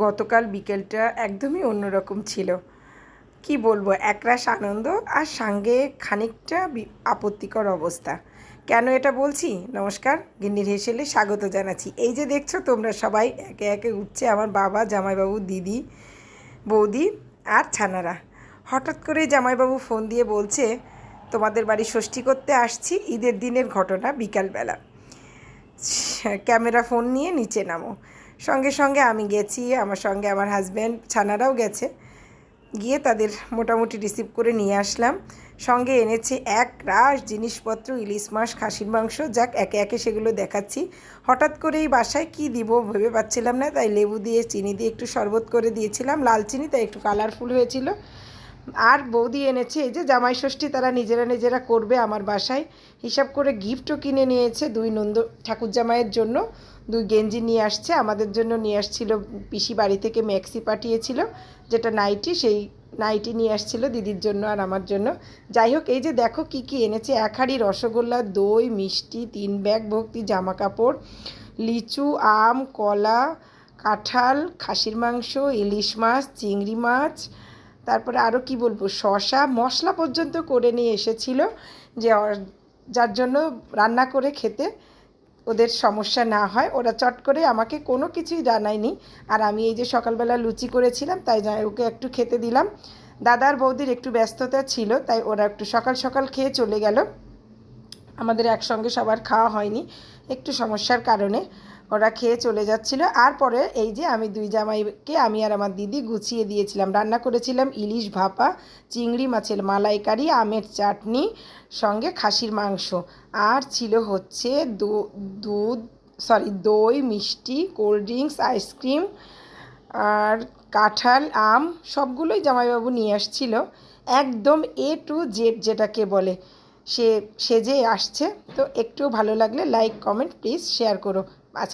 গতকাল বিকেলটা একদমই অন্যরকম ছিল। কি বলবো, একরাশ আনন্দ আর সঙ্গে খানিকটা আপত্তিকর অবস্থা। কেন এটা বলছি? নমস্কার, গিন্নির হেসেলে স্বাগত জানাচ্ছি। এই যে দেখছো তোমরা সবাই একে একে উঠছে আমার বাবা, জামাইবাবু, দিদি, বৌদি আর ছানারা। হঠাৎ করে জামাইবাবু ফোন দিয়ে বলছে, তোমাদের বাড়ি ষষ্ঠী করতে আসছি, ঈদের দিনের ঘটনা, বিকালবেলা ক্যামেরা ফোন নিয়ে নিচে নামো। সঙ্গে সঙ্গে আমি গেছি, আমার সঙ্গে আমার হাজব্যান্ড, ছানারাও গেছে। গিয়ে তাদের মোটামুটি রিসিভ করে নিয়ে আসলাম। সঙ্গে এনেছে এক রাশ জিনিসপত্র, ইলিশ মাছ, খাসির মাংস, যাক একে একে সেগুলো দেখাচ্ছি। হঠাৎ করে এই বাসায় কী দিব ভেবে পাচ্ছিলাম না, তাই লেবু দিয়ে চিনি দিয়ে একটু শরবত করে দিয়েছিলাম, লাল চিনি, তাই একটু কালারফুল হয়েছিল। আর বৌদি এনেছে এই যে জামাই ষষ্ঠী, তারা নিজেরা নিজেরা করবে আমার বাসায়, হিসাব করে গিফটও কিনে নিয়েছে। দুই নন্দ ঠাকুর জামাইয়ের জন্য দুই গেঞ্জি নিয়ে আসছে, আমাদের জন্য নিয়ে আসছিল পিসি বাড়ি থেকে ম্যাক্সি পাঠিয়েছিল, যেটা নাইটি, সেই নাইটি নিয়ে আসছিল দিদির জন্য আর আমার জন্য। যাই হোক, এই যে দেখো কি কি এনেছে, এক হাঁড়ি রসগোল্লা, দই, মিষ্টি, 3 ব্যাগ ভর্তি জামা কাপড়, লিচু, আম, কলা, কাঁঠাল, খাসির মাংস, ইলিশ মাছ, চিংড়ি মাছ, তারপরে আরও কি বলবো, শসা, মশলা পর্যন্ত করে নিয়ে এসেছিল, যে যার জন্য রান্না করে খেতে ওদের সমস্যা না হয়। ওরা চট করে আমাকে কোনো কিছুই জানায়নি। আর আমি এই যে সকালবেলা লুচি করেছিলাম, তাই ওকে একটু খেতে দিলাম। দাদার বৌদির একটু ব্যস্ততা ছিল, তাই ওরা একটু সকাল সকাল খেয়ে চলে গেল। আমাদের একসঙ্গে সবার খাওয়া হয়নি, একটু সমস্যার কারণে ওরা খেয়ে চলে যাচ্ছিল। আর পরে এই যে আমি দুই জামাইকে, আমি আর আমার দিদি গুছিয়ে দিয়েছিলাম। রান্না করেছিলাম ইলিশ ভাপা, চিংড়ি মাছের মালাইকারি, আমের চাটনি, সঙ্গে খাসির মাংস, আর ছিল হচ্ছে দই, মিষ্টি, কোল্ড ড্রিঙ্কস, আইসক্রিম, আর কাঁঠাল, আম, সবগুলোই জামাইবাবু নিয়ে আসছিল। একদম A to Z যেটাকে বলে, সে সেজে আসছে। তো একটু ভালো লাগলে লাইক, কমেন্ট, প্লিজ শেয়ার করো। আজকে